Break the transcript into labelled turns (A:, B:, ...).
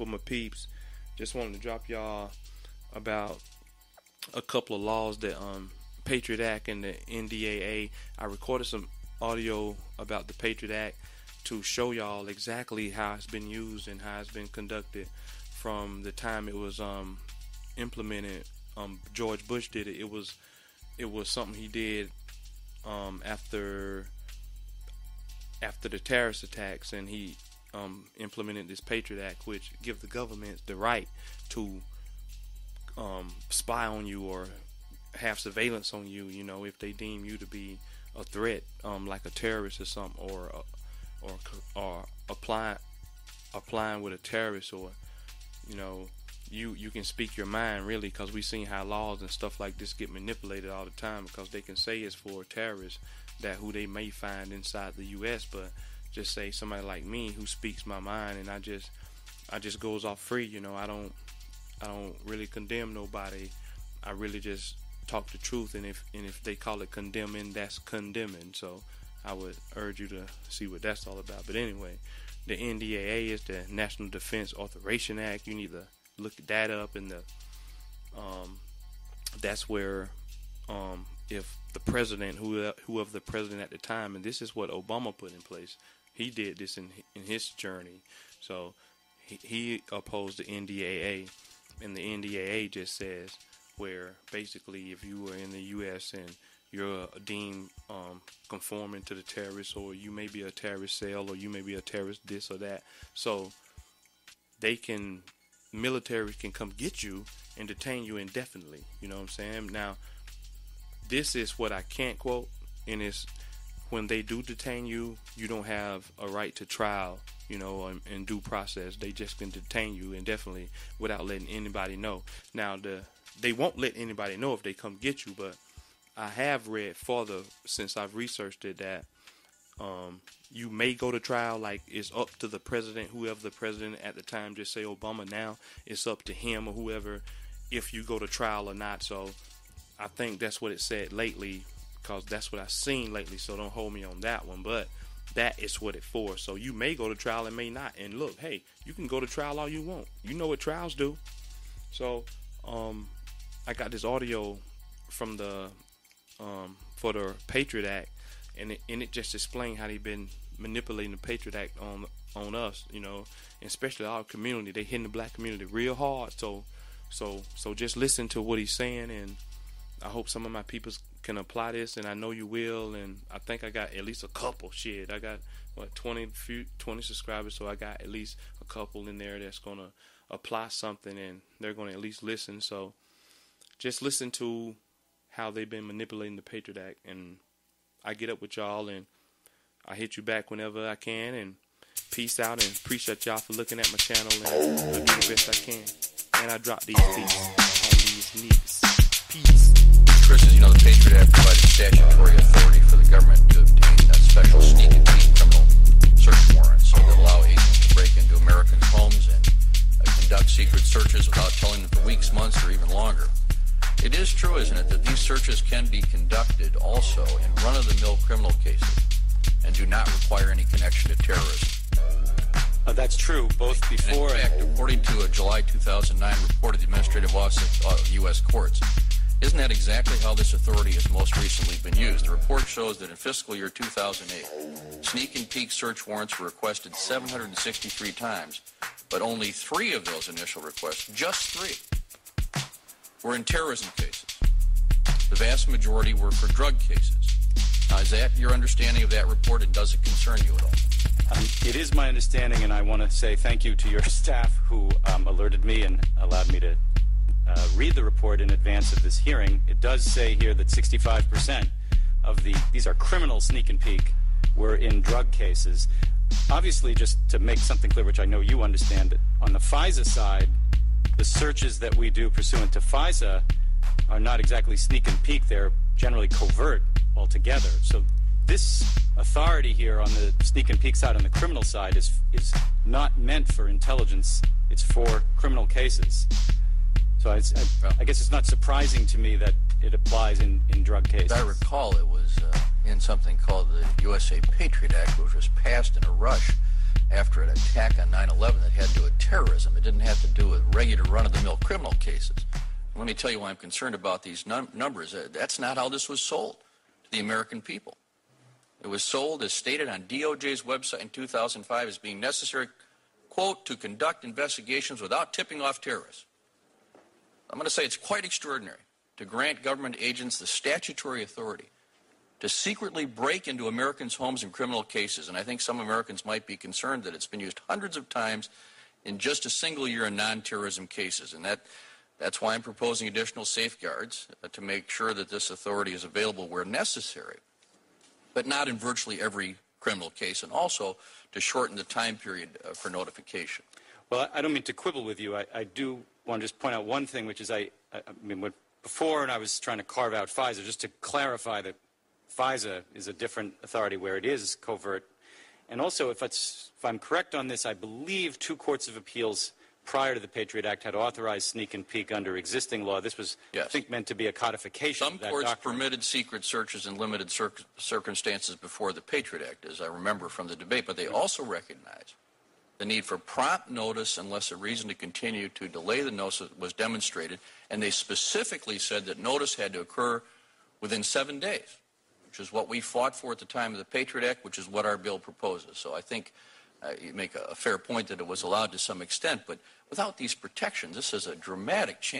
A: my peeps. Just wanted to drop y'all about a couple of laws that Patriot Act and the NDAA. I recorded some audio about the Patriot Act to show y'all exactly how it's been used and how it's been conducted from the time it was implemented. George Bush did it. It was something he did after the terrorist attacks, and he implemented this Patriot Act, which gives the government the right to spy on you or have surveillance on you, you know, if they deem you to be a threat, like a terrorist or something, or applying with a terrorist, or, you know, you can speak your mind, really, because we've seen how laws and stuff like this get manipulated all the time, because they can say it's for terrorists that who they may find inside the U.S., but just say somebody like me who speaks my mind, and I just goes off free, you know. I don't really condemn nobody. I really just talk the truth, and if they call it condemning, that's condemning. So I would urge you to see what that's all about. But anyway, the NDAA is the National Defense Authorization Act. You need to look that up, and that's where if the president, whoever the president at the time, and this is what Obama put in place, he did this in his journey. So he opposed the NDAA, and the NDAA just says where basically if you were in the U.S. and you're deemed conforming to the terrorists, or you may be a terrorist cell, or you may be a terrorist this or that, so military can come get you and detain you indefinitely. You know what I'm saying? Now, this is what I can't quote, and it's when they do detain you, you don't have a right to trial, you know, and due process. They just can detain you indefinitely without letting anybody know. Now, they won't let anybody know if they come get you, but I have read further since I've researched it that you may go to trial. Like, it's up to the president, whoever the president at the time, just say Obama now, it's up to him or whoever if you go to trial or not. So I think that's what it said lately, because that's what I've seen lately, so don't hold me on that one, but that is what it's for. So you may go to trial and may not, and look, hey, you can go to trial all you want. You know what trials do. So I got this audio from for the Patriot Act, and it just explained how they've been manipulating the Patriot Act on us, you know, and especially our community. They hitting the black community real hard. So just listen to what he's saying, and I hope some of my people can apply this, and I know you will. And I think I got at least a couple. Shit, I got 20 subscribers, so I got at least a couple in there that's gonna apply something, and they're gonna at least listen. So just listen to how they've been manipulating the Patriot Act, and I get up with y'all, and I hit you back whenever I can. And peace out, and appreciate y'all for looking at my channel, and I'll do the best I can. And I drop these beats on these niggas. Peace.
B: Chris, as you know, the Patriot Act provided statutory authority for the government to obtain special sneak and peek criminal search warrants that allow agents to break into Americans' homes and conduct secret searches without telling them for weeks, months, or even longer. It is true, isn't it, that these searches can be conducted also in run-of-the-mill criminal cases and do not require any connection to terrorism?
C: That's true, both before
B: and... In fact, according to a July 2009 report of the Administrative Office of U.S. Courts, isn't that exactly how this authority has most recently been used? The report shows that in fiscal year 2008, sneak and peek search warrants were requested 763 times, but only 3 of those initial requests, just 3, were in terrorism cases. The vast majority were for drug cases. Now, is that your understanding of that report, and does it concern you at all?
C: It is my understanding, and I want to say thank you to your staff who alerted me and allowed me to read the report in advance of this hearing. It does say here that 65% of these are criminal sneak and peek, were in drug cases. Obviously, just to make something clear, which I know you understand, that on the FISA side, the searches that we do pursuant to FISA are not exactly sneak and peek. They're generally covert altogether. So this authority here on the sneak and peek side, on the criminal side, is not meant for intelligence. It's for criminal cases. So I guess it's not surprising to me that it applies in drug cases.
B: As I recall, it was in something called the USA Patriot Act, which was passed in a rush after an attack on 9/11 that had to do with terrorism. It didn't have to do with regular run-of-the-mill criminal cases. Let me tell you why I'm concerned about these numbers. That's not how this was sold to the American people. It was sold, as stated on DOJ's website in 2005, as being necessary, quote, to conduct investigations without tipping off terrorists. I'm going to say it's quite extraordinary to grant government agents the statutory authority to secretly break into Americans' homes in criminal cases. And I think some Americans might be concerned that it's been used hundreds of times in just a single year in non-terrorism cases. And that's why I'm proposing additional safeguards to make sure that this authority is available where necessary, but not in virtually every criminal case, and also to shorten the time period for notification.
C: Well, I don't mean to quibble with you. I do want to just point out one thing, which is before, and I was trying to carve out FISA, just to clarify that FISA is a different authority where it is covert. And also, if I'm correct on this, I believe 2 courts of appeals prior to the Patriot Act had authorized sneak and peek under existing law. This was, yes, I think, meant to be a codification
B: Some
C: of that
B: courts
C: doctrine.
B: permitted secret searches in limited circumstances before the Patriot Act, as I remember from the debate, but they also recognized the need for prompt notice unless a reason to continue to delay the notice was demonstrated, and they specifically said that notice had to occur within 7 days, which is what we fought for at the time of the Patriot Act, which is what our bill proposes. So I think you make a fair point that it was allowed to some extent, but without these protections, this is a dramatic change.